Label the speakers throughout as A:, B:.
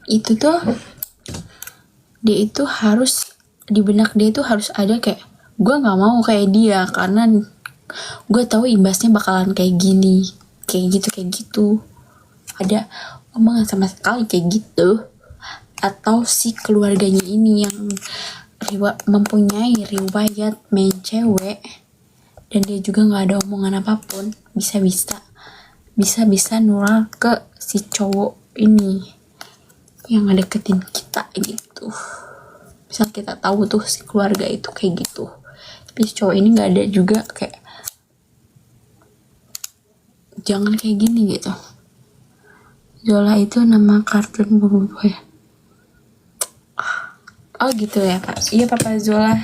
A: itu tuh dia itu harus di benak dia itu harus ada kayak gue nggak mau kayak dia karena gue tahu imbasnya bakalan kayak gini, kayak gitu. Ada omongan sama sekali kayak gitu. Atau si keluarganya ini yang mempunyai riwayat main cewek dan dia juga nggak ada omongan apapun, bisa nular ke si cowok ini yang ngedeketin kita gitu. Misal kita tahu tuh si keluarga itu kayak gitu, tapi si cowok ini nggak ada juga kayak jangan kayak gini gitu. Zola itu nama kartun Boboiboy. Oh gitu ya Pak. Iya Papa Zola.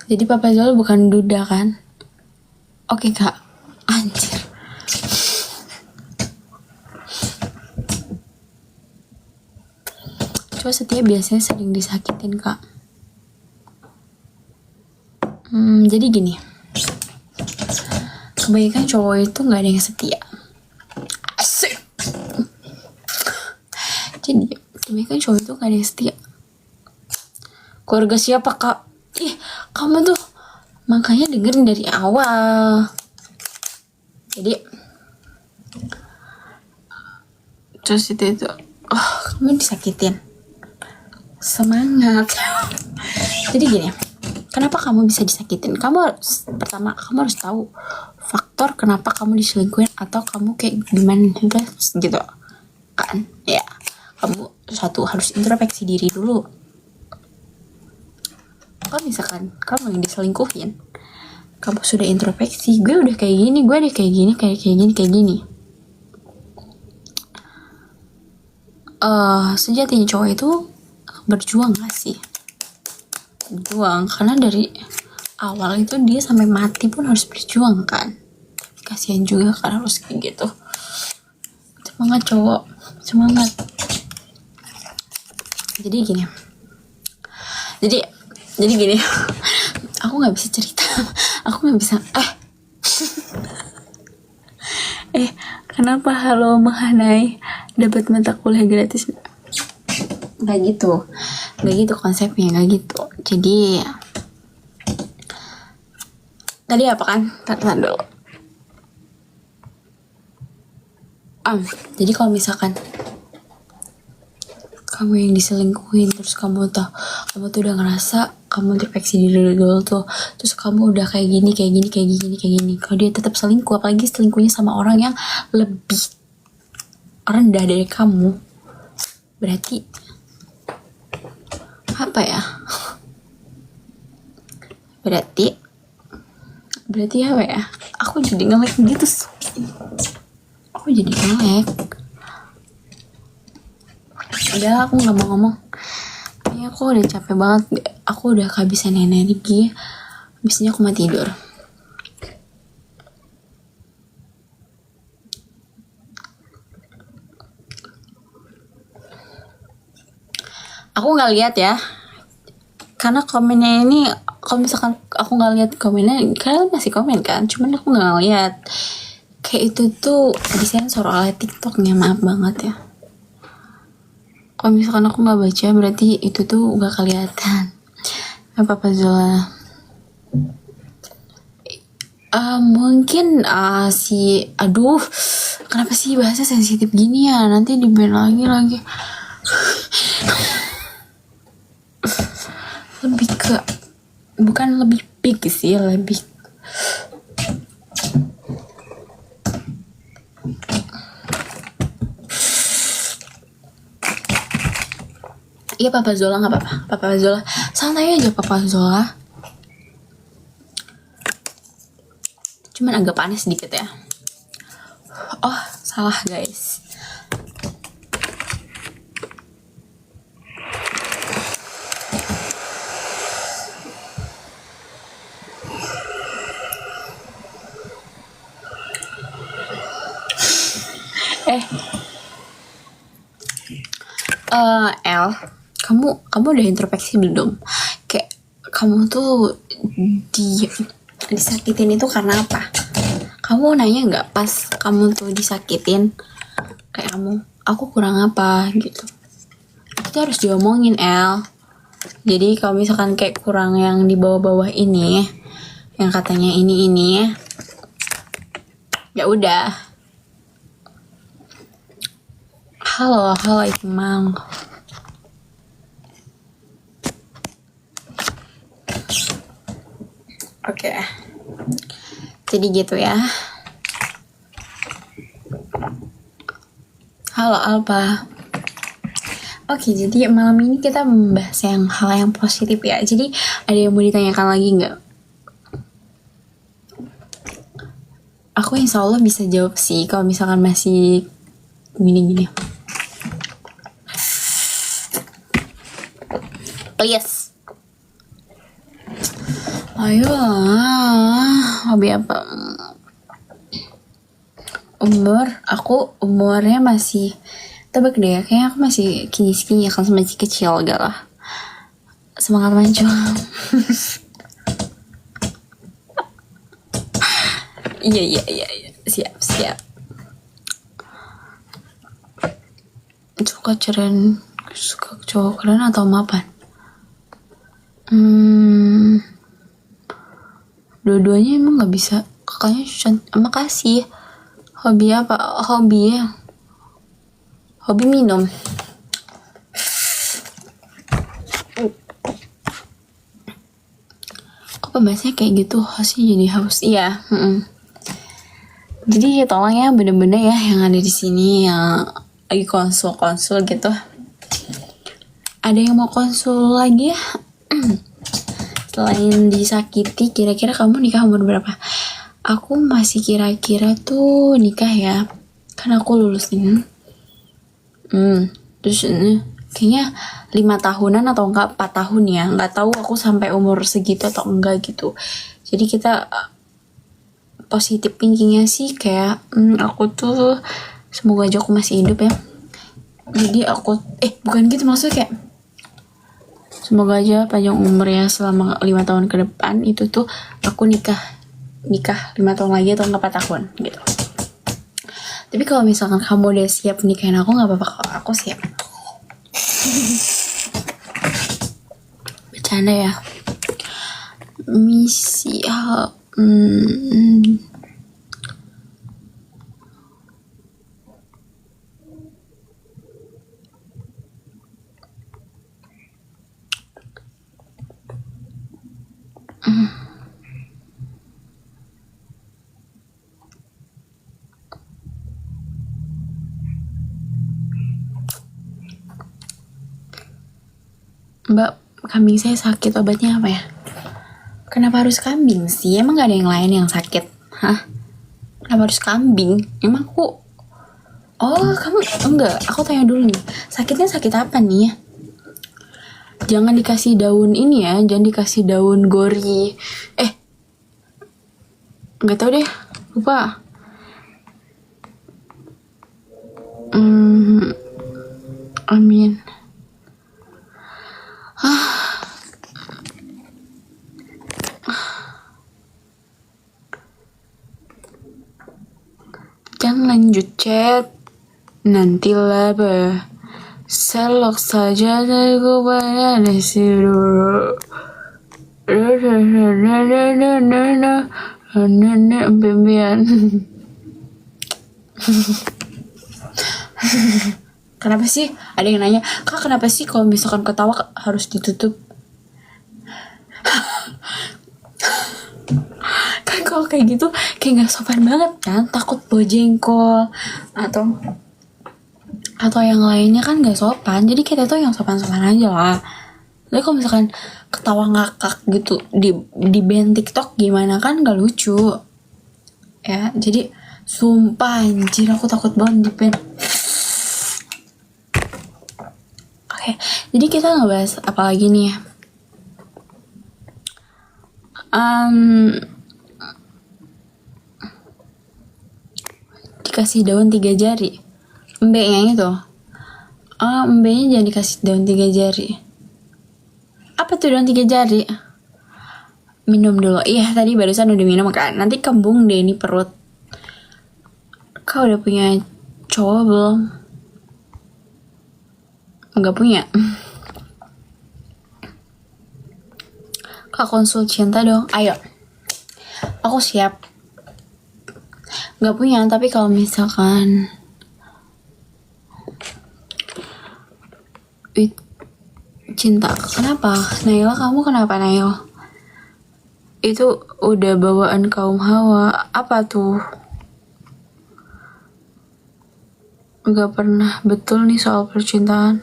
A: Jadi Papa Zola bukan duda kan? Oke Kak. Anjir. Cowok setia biasanya sering disakitin Kak. Jadi gini. Kebanyakan cowok itu gak ada yang setia. Asik. Jadi kebanyakan cowok itu gak ada yang setia. Keluarga siapa Kak? Ih, kamu tuh makanya dengerin dari awal. Jadi terus itu kamu disakitin. Semangat. Jadi gini, kenapa kamu bisa disakitin? Pertama kamu harus tahu faktor kenapa kamu diselingkuhin atau kamu kayak gimana gitu kan ya. Kamu harus introspeksi diri dulu. Kalau misalkan kamu yang diselingkuhin, kamu sudah introspeksi, gue udah kayak gini, gue udah kayak gini. Sejatinya cowok itu berjuang gak sih? Berjuang, karena dari awal itu dia sampai mati pun harus berjuang kan. Kasihan juga kan harus kayak gitu. Semangat cowok, semangat. Jadi gini, aku nggak bisa cerita, aku nggak bisa. Kenapa halo Mahanai dapat mata kuliah gratis? Nggak gitu konsepnya, nggak gitu. Jadi tadi apa kan? Tahan dulu. Jadi kalau misalkan kamu yang diselingkuhin, terus kamu tuh udah ngerasa kamu introspeksi diri dulu tuh, terus kamu udah kayak gini. Kalau dia tetap selingkuh, apalagi selingkuhnya sama orang yang lebih rendah dari kamu, berarti apa ya? Berarti apa ya? Aku jadi nge-lag gitu. Udah, aku nggak mau ngomong. Ya, aku udah capek banget. Aku udah kehabisan energi. Habisnya aku mau tidur. Aku nggak lihat ya, karena komennya ini, kalau misalkan aku nggak lihat komennya, kalian masih komen kan? Cuman aku nggak lihat. Kayak itu tuh disensor oleh TikToknya, maaf banget ya. Kalau misalkan aku nggak baca, berarti itu tuh nggak kelihatan. Papa Zola. Mungkin kenapa sih bahasa sensitif gini ya? Nanti di-ban lagi. Bukan lebih big sih, lebih iya. Papa Zola nggak apa-apa. Papa Zola santai aja. Papa Zola cuman agak panas sedikit ya. Oh salah guys. El, kamu udah introspeksi belum? Kayak kamu tuh disakitin itu karena apa? Kamu nanya nggak pas kamu tuh disakitin, kayak aku kurang apa gitu. Itu harus diomongin, El. Jadi kalau misalkan kayak kurang yang di bawah-bawah ini, yang katanya ini ya udah. Halo Imam. Oke. Jadi gitu ya. Halo Alpa. Oke, jadi malam ini kita membahas hal yang positif ya. Jadi ada yang mau ditanyakan lagi nggak? Aku insya Allah bisa jawab sih kalau misalkan masih gini-gini. Please. Ayo, hobi apa? Aku umurnya masih, tebak deh, kayaknya aku masih kini-kini kan masih kecil gak lah. Semangat maju. Iya, siap. Suka cowok keren atau mapan? Dua-duanya emang gak bisa. Kakaknya makasih. Hobi apa? Hobi minum. Kok pembahasannya kayak gitu sih, jadi haus. Iya. Jadi tolong ya bener-bener ya yang ada di sini yang lagi konsul gitu. Ada yang mau konsul lagi ya? Selain disakiti, kira-kira kamu nikah umur berapa? Aku masih kira-kira tuh nikah ya, kan aku lulus nih. Terus kayaknya 5 tahunan atau enggak 4 tahun ya, nggak tahu aku sampai umur segitu atau enggak gitu. Jadi kita positif thinkingnya sih kayak aku tuh semoga aja aku masih hidup ya. Jadi aku bukan gitu, maksudnya kayak semoga aja panjang umur ya selama 5 tahun ke depan itu tuh aku nikah 5 tahun lagi atau 4 tahun gitu. Tapi kalau misalkan kamu udah siap nikahin aku gak apa-apa, aku siap. Bercanda ya. Misi Mbak, kambing saya sakit, obatnya apa ya? Kenapa harus kambing sih? Emang gak ada yang lain yang sakit? Hah? Kenapa harus kambing? Emang aku... Oh, kamu... Enggak, aku tanya dulu nih. Sakitnya sakit apa nih ya? Jangan dikasih daun ini ya, jangan dikasih daun gori. Gak tau deh, lupa. Amin. Jangan lanjut chat, nantilah selok saja dari pada disiru. Pembian. Kenapa sih? Ada yang nanya, Kak kenapa sih kalau misalkan ketawa harus ditutup? Kan kalau kayak gitu kayak gak sopan banget kan, takut bojengkol atau yang lainnya kan gak sopan. Jadi kita tuh yang sopan-sopan aja lah. Tapi kalau misalkan ketawa ngakak gitu di band TikTok gimana, kan gak lucu ya. Jadi sumpah anjir aku takut banget di band. Oke, jadi kita ngebahas apa lagi nih ya? Dikasih daun 3 jari. Mbaknya itu. Mbaknya jangan dikasih daun 3 jari. Apa tuh daun 3 jari? Minum dulu. Iya, tadi barusan udah minum kan. Nanti kembung deh ini perut. Kau udah punya cowok belum? Nggak punya. Kak konsul cinta dong, ayo. Aku siap. Nggak punya, tapi kalau misalkan cinta, kenapa? Naila, kamu kenapa, Nail? Itu udah bawaan kaum Hawa. Apa tuh? Gak pernah betul nih soal percintaan.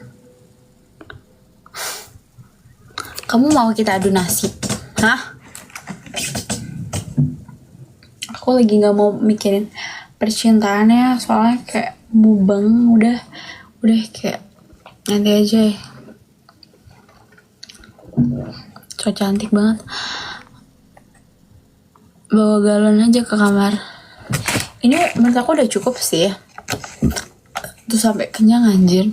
A: Kamu mau kita adu nasib? Hah? Aku lagi gak mau mikirin percintaannya, soalnya kayak mubeng. Udah kayak nanti aja ya. So cantik banget. Bawa galon aja ke kamar. Ini menurut aku udah cukup sih ya. Tuh sampai kenyang anjir.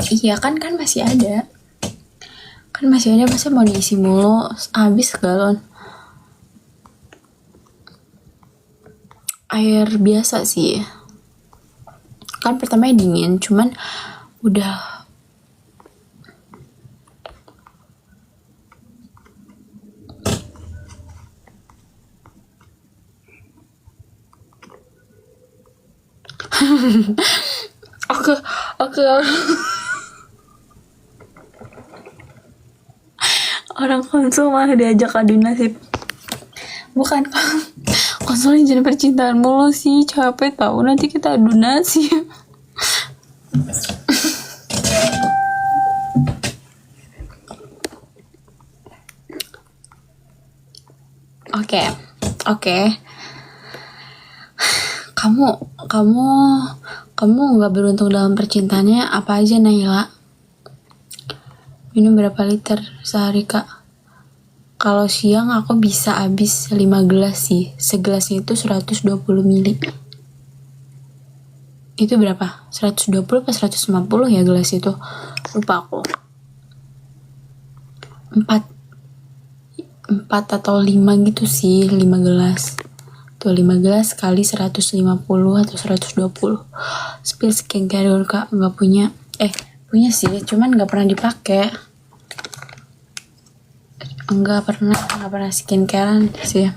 A: Iya kan masih ada. Masa mau diisi mulu, habis galon. Air biasa sih. Kan pertamanya dingin, cuman udah Oke. Orang konsul malah diajak adu nasib. Bukan konsulnya jadi percintaan mulu sih, capek tahu, nanti kita adu nasib. Oke. Kamu nggak beruntung dalam percintaannya. Apa aja, Naila? Minum berapa liter sehari, Kak? Kalau siang aku bisa habis 5 gelas sih. Segelasnya itu 120 ml. Itu berapa? 120 apa 150 ya gelas itu? Lupa aku. 4 atau 5 gitu sih, 5 gelas. Tuh 5 gelas kali 150 atau 120. Spill skincare dulu, Kak. Nggak punya. Punya sih, cuman nggak pernah dipakai. Nggak pernah skincarean sih.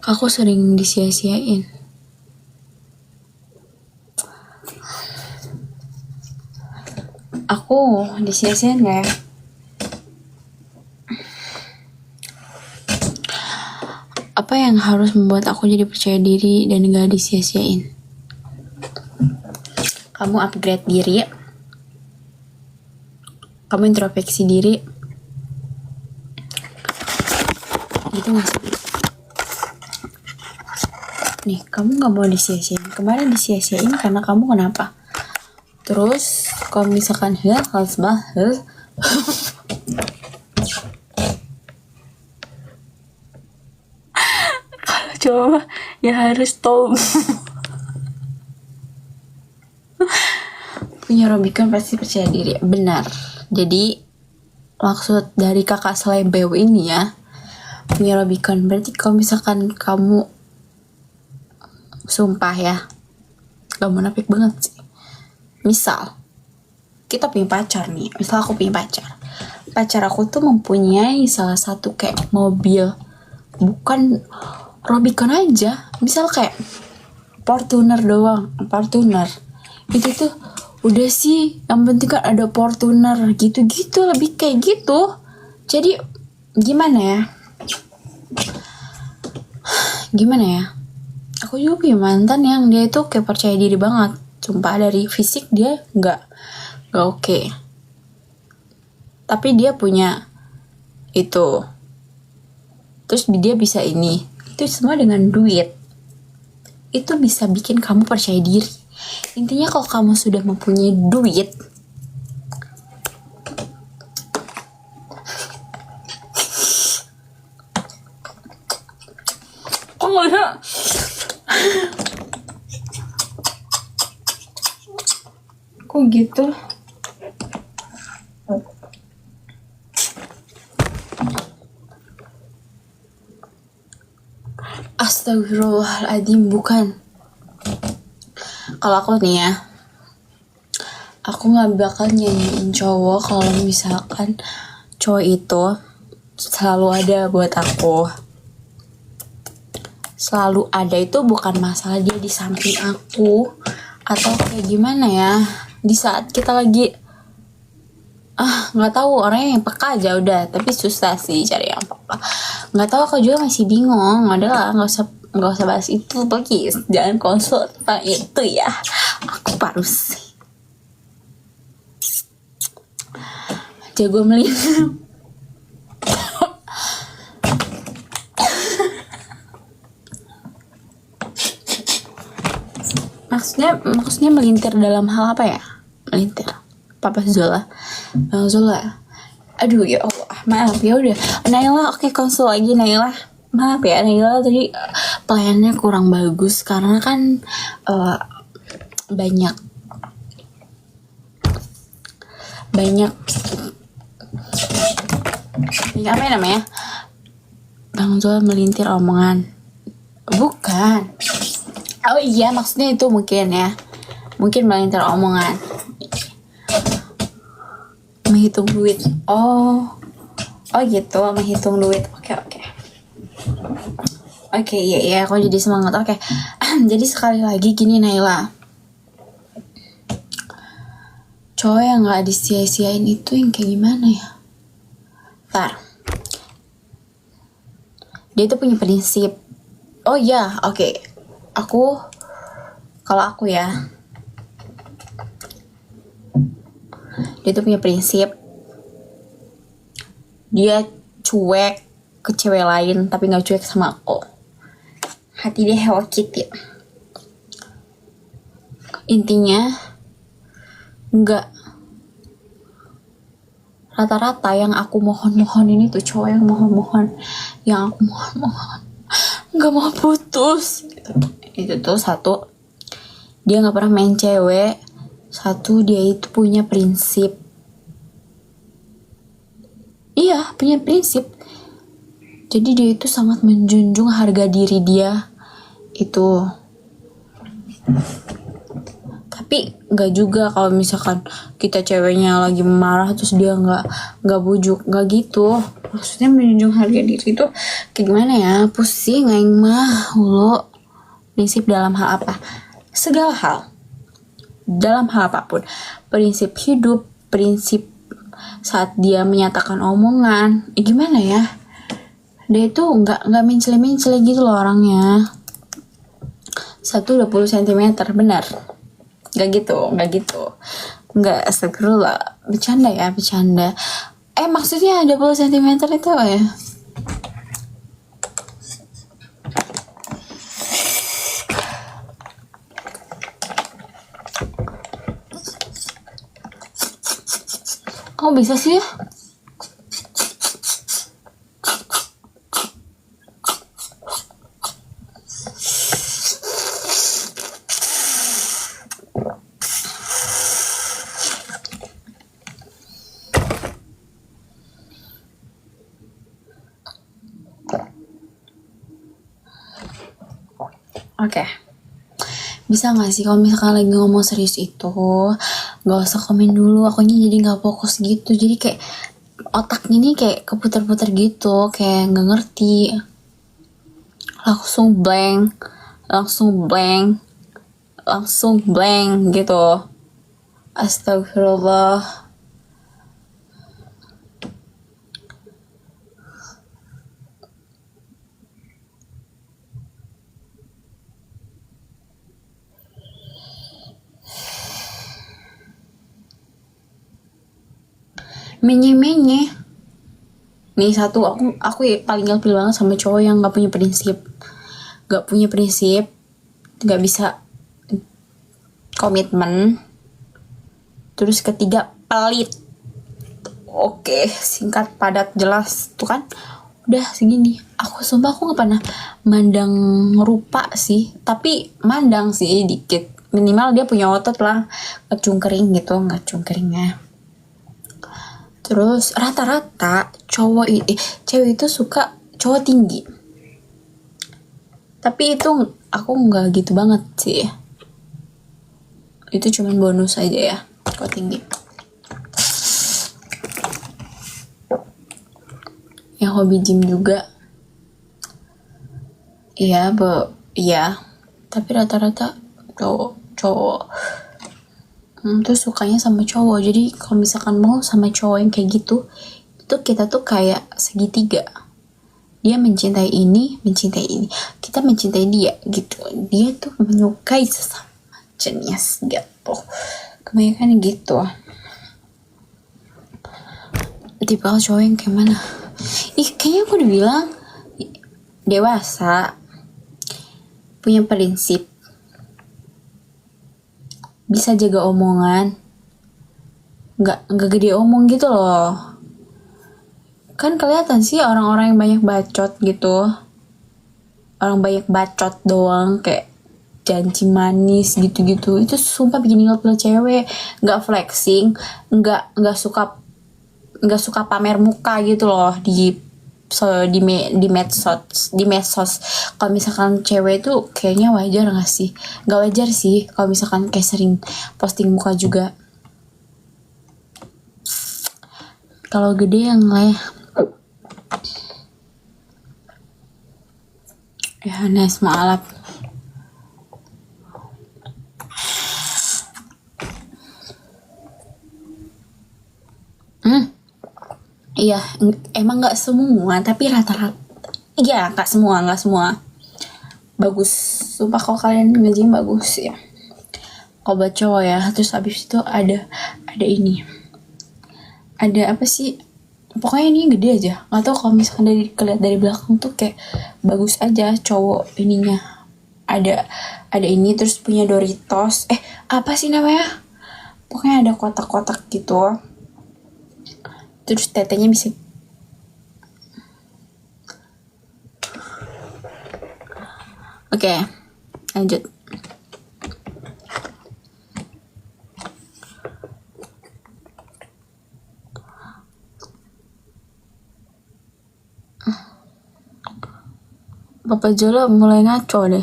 A: Aku sering disia-siain. Aku disia-siain nggak ya? Apa yang harus membuat aku jadi percaya diri dan gak disia-siain? Kamu upgrade diri, kamu introspeksi diri, gitu gak sih? Nih, kamu gak mau disia-siain. Kemarin disia-siain karena kamu kenapa? Terus kalau misalkan harus bahas kalau coba ya harus tahu. Punya Robicon pasti percaya diri. Benar. Jadi maksud dari kakak Slebeu ini ya, punya Robicon berarti kalau misalkan kamu sumpah ya, gak munafik banget sih. Misal kita punya pacar nih, misal aku punya pacar aku tuh mempunyai salah satu kayak mobil, bukan Robicon aja, misal kayak Fortuner doang. Fortuner itu tuh udah sih, yang penting kan ada Fortuner gitu-gitu, lebih kayak gitu. Jadi gimana ya, aku juga punya mantan yang dia itu kayak percaya diri banget. Sumpah dari fisik dia nggak oke. Tapi dia punya itu. Terus dia bisa ini. Itu semua dengan duit. Itu bisa bikin kamu percaya diri. Intinya kalau kamu sudah mempunyai duit, kok gitu? Astagfirullahaladzim, bukan. Kalau aku nih ya, aku gak bakal nyanyiin cowok kalau misalkan cowok itu selalu ada buat aku. Selalu ada itu bukan masalah dia di samping aku atau kayak gimana ya, di saat kita lagi nggak tahu, orangnya yang peka aja udah, tapi susah sih cari yang peka. Nggak tahu, aku juga masih bingung. Adalah nggak usah bahas itu, please. Jangan konsul tentang itu ya. Aku parus jago melindungi. Maksudnya melintir dalam hal apa ya? Melintir Papa Zola, Bang Zola. Aduh ya Allah, maaf ya udah. Naila, oke, konsul lagi Naila. Maaf ya Naila, tadi pelayanannya kurang bagus karena kan banyak apa ya namanya? Bang Zola melintir omongan. Bukan. Oh iya, maksudnya itu mungkin ya. Mungkin melintir omongan. Menghitung duit. Oh gitu, menghitung duit. Oke, iya, aku jadi semangat. Oke. Jadi sekali lagi gini Naila. Cowok yang gak disia-siain itu yang kayak gimana ya? Ntar. Dia tuh punya prinsip. Oh iya, oke. Kalau aku ya, dia tuh punya prinsip. Dia cuek ke cewek lain tapi gak cuek sama aku. Hati dia Hello Kitty. Intinya enggak, rata-rata yang aku mohon ini tuh cowok yang yang aku mohon nggak mau putus gitu. Itu tuh satu, dia nggak pernah main cewek. Satu, dia itu punya prinsip. Iya, punya prinsip. Jadi dia itu sangat menjunjung harga diri dia itu. Tapi nggak juga kalau misalkan kita ceweknya lagi marah terus dia nggak bujuk, nggak gitu. Maksudnya menjunjung harga diri itu kayak gimana ya? Pusing aing mah hulu. Prinsip dalam hal apa? Segala hal. Dalam hal apapun. Prinsip hidup, prinsip saat dia menyatakan omongan. Gimana ya? Dia itu nggak mencela gitu loh orangnya. 120 cm, benar. Gak gitu. Nggak, astagfirullah. Bercanda. Maksudnya 20 cm itu apa ya? Kok bisa sih ya? Oke. Bisa gak sih kalau misalkan lagi ngomong serius itu gak usah komen dulu, akunya jadi gak fokus gitu. Jadi kayak otaknya ini kayak keputar-putar gitu, kayak gak ngerti. Langsung blank gitu. Astagfirullah. Menye nih satu, aku paling ilfil banget sama cowok yang gak punya prinsip, gak bisa komitmen. Terus ketiga, pelit. Oke, singkat, padat, jelas. Tuh kan, udah segini. Aku sumpah aku gak pernah mandang rupa sih, tapi mandang sih dikit. Minimal dia punya otot lah, gak cungkring gitu, gak cungkringnya. Terus rata-rata cewek itu suka cowok tinggi. Tapi itu aku nggak gitu banget sih. Itu cuman bonus aja ya kalau tinggi. Yang hobi gym juga. Iya, iya. Tapi rata-rata cowok tuh sukanya sama cowok. Jadi kalau misalkan mau sama cowok yang kayak gitu, itu kita tuh kayak segitiga. Dia mencintai ini, kita mencintai dia gitu. Dia tuh menyukai sesama jenis gitu. Kebanyakan gitu. Tipe cowok yang kayak mana? Kayaknya aku udah bilang dewasa, punya prinsip, bisa jaga omongan, nggak gede omong gitu loh. Kan kelihatan sih orang-orang yang banyak bacot gitu, orang banyak bacot doang kayak janji manis gitu-gitu, itu sumpah bikin ilfil cewek. Nggak flexing, nggak suka pamer muka gitu loh di medsos. Kalau misalkan cewek itu kayaknya wajar nggak sih? Nggak wajar sih kalau misalkan kayak sering posting muka juga. Kalau gede yang lah ya Nes maalap. Iya, emang nggak semua, tapi rata-rata. Iya, nggak semua. Bagus, sumpah kalau kalian nge-gym bagus ya. Kalau buat cowok ya, terus abis itu ada ini. Ada apa sih? Pokoknya ini gede aja. Nggak tahu kalau misalkan kelihatan dari belakang tuh kayak bagus aja cowok ininya. Ada ini terus punya Doritos. Apa sih namanya? Pokoknya ada kotak-kotak gitu. Terus tetenya bisa Oke, lanjut. Bapak Jolo mulai ngaco deh.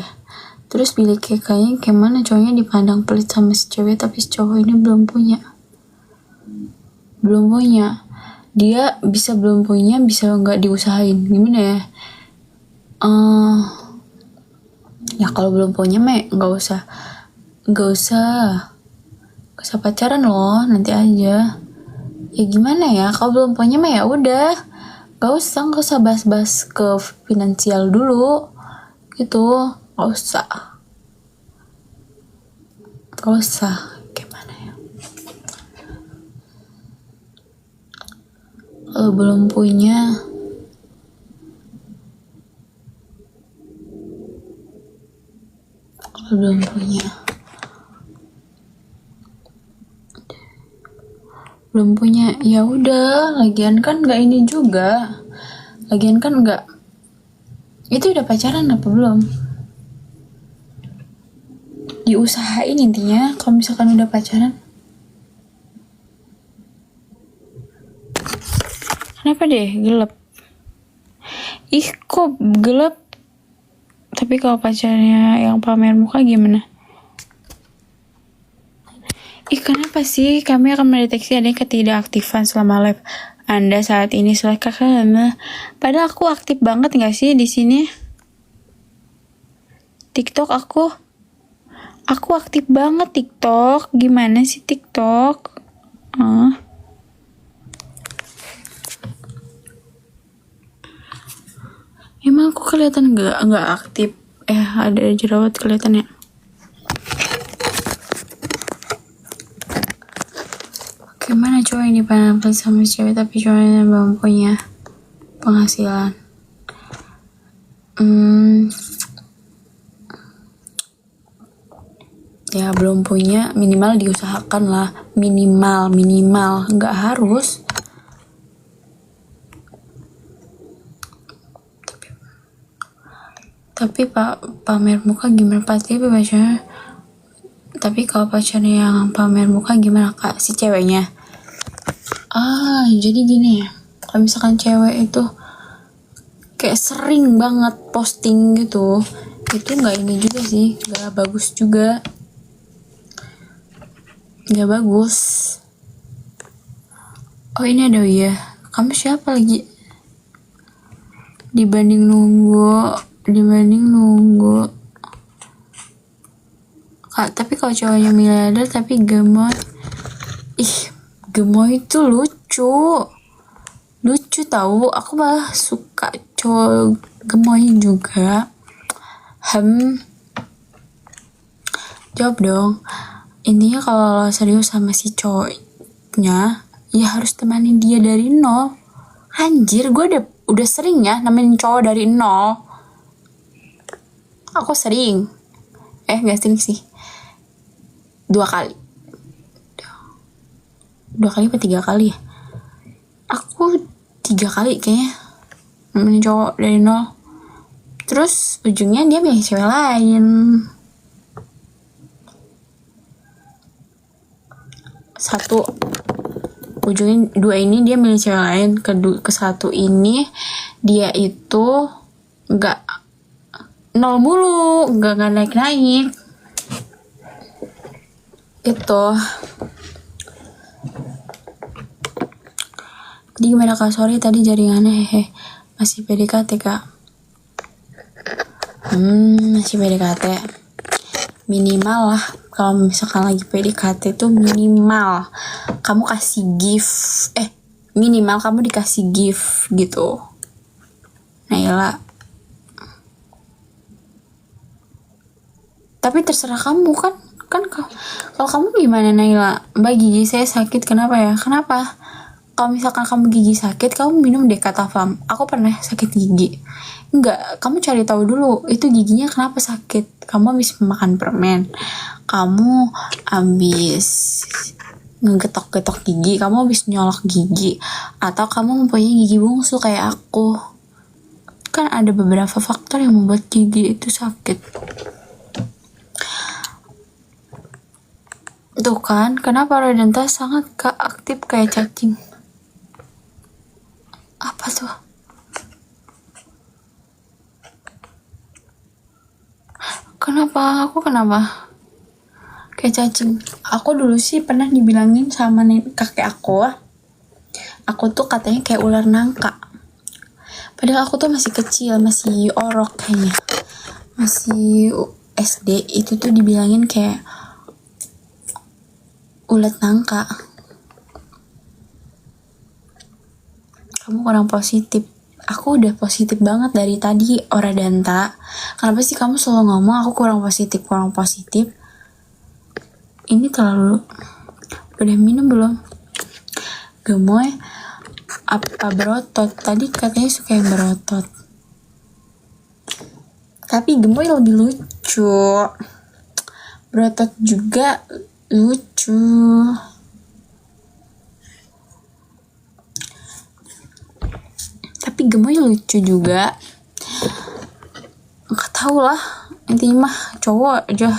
A: Terus pilih kayaknya gimana cowoknya dipandang pelit sama si cewek, tapi si cowok ini belum punya. Dia bisa belum punya, bisa nggak diusahain. Gimana ya? Ya kalau belum punya mah nggak usah pacaran loh, nanti aja. Ya gimana ya, kalau belum punya mah ya udah, nggak usah bahas-bahas ke finansial dulu gitu, nggak usah. Gimana ya, kalau belum punya ya udah. Lagian kan nggak ini juga, itu udah pacaran apa belum, diusahain intinya. Kalau misalkan udah pacaran, kenapa deh gelap? Kok gelap? Tapi kalau pacarnya yang pamer muka gimana? Kenapa sih kami akan mendeteksi adanya ketidakaktifan selama live Anda saat ini? Padahal aku aktif banget nggak sih di sini? TikTok aku aktif banget TikTok. Gimana sih TikTok? Emang aku kelihatan nggak aktif? Ada jerawat kelihatan ya? Gimana cowok ini pandang pelit sama cewek tapi cowoknya belum punya penghasilan? Ya belum punya, minimal diusahakan lah. Minimal, nggak harus. Tapi pamer muka gimana? Pasti pacarnya. Tapi kalau pacarnya yang pamer muka gimana kak? Si ceweknya. Jadi gini ya. Kalau misalkan cewek itu kayak sering banget posting gitu, itu nggak ini juga sih, nggak bagus juga, nggak bagus. Oh ini ada ya, kamu siapa lagi? Dibanding nunggu Kak, tapi kalau cowoknya miliarder tapi gemoy, gemoy itu lucu tahu. Aku malah suka cowok gemoy juga. Jawab dong. Intinya kalau serius sama si cowoknya, ya harus temanin dia dari nol. Anjir, gue udah sering ya nemenin cowok dari nol. Aku sering. Gak sering sih. 2 kali apa 3 kali ya? Aku 3 kali kayaknya nemenin cowok dari nol. Terus ujungnya dia milih cewek lain. Satu, ujungnya 2 ini dia milih cewek lain. Ke 1 ini dia itu nggak nol mulu, nggak naik gitu. Jadi gimana Kak? Sorry tadi jaringannya masih PDKT Kak. Masih PDKT. Minimal lah kalau misalkan lagi PDKT tuh minimal kamu kasih gift. Minimal kamu dikasih gift gitu. Naila. Tapi terserah kamu kan kalau kamu gimana Naila? Mbak, gigi saya sakit, kenapa ya? Kenapa? Kalau misalkan kamu gigi sakit, kamu minum Decathlon. Aku pernah sakit gigi. Enggak, kamu cari tahu dulu itu giginya kenapa sakit. Kamu habis makan permen, kamu habis ngegetok-getok gigi, kamu habis nyolok gigi, atau kamu mempunyai gigi bungsu kayak aku. Kan ada beberapa faktor yang membuat gigi itu sakit. Tuh kan, kenapa Rodenta sangat gak aktif kayak cacing? Apa tuh? Kenapa? Aku kenapa? Kayak cacing. Aku dulu sih pernah dibilangin sama kakek aku tuh katanya kayak ular nangka. Padahal aku tuh masih kecil, masih orok kayaknya. Masih SD, itu tuh dibilangin kayak ulat nangka. Kamu kurang positif. Aku udah positif banget dari tadi, Oradanta. Kenapa sih kamu selalu ngomong aku kurang positif? Ini terlalu... Udah minum belum? Gemoy apa berotot? Tadi katanya suka yang berotot. Tapi gemoy lebih lucu. Berotot juga lucu. Tapi gemoy lucu juga. Nggak tahu lah. Intinya mah cowok aja.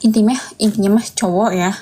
A: Intinya mah cowok ya.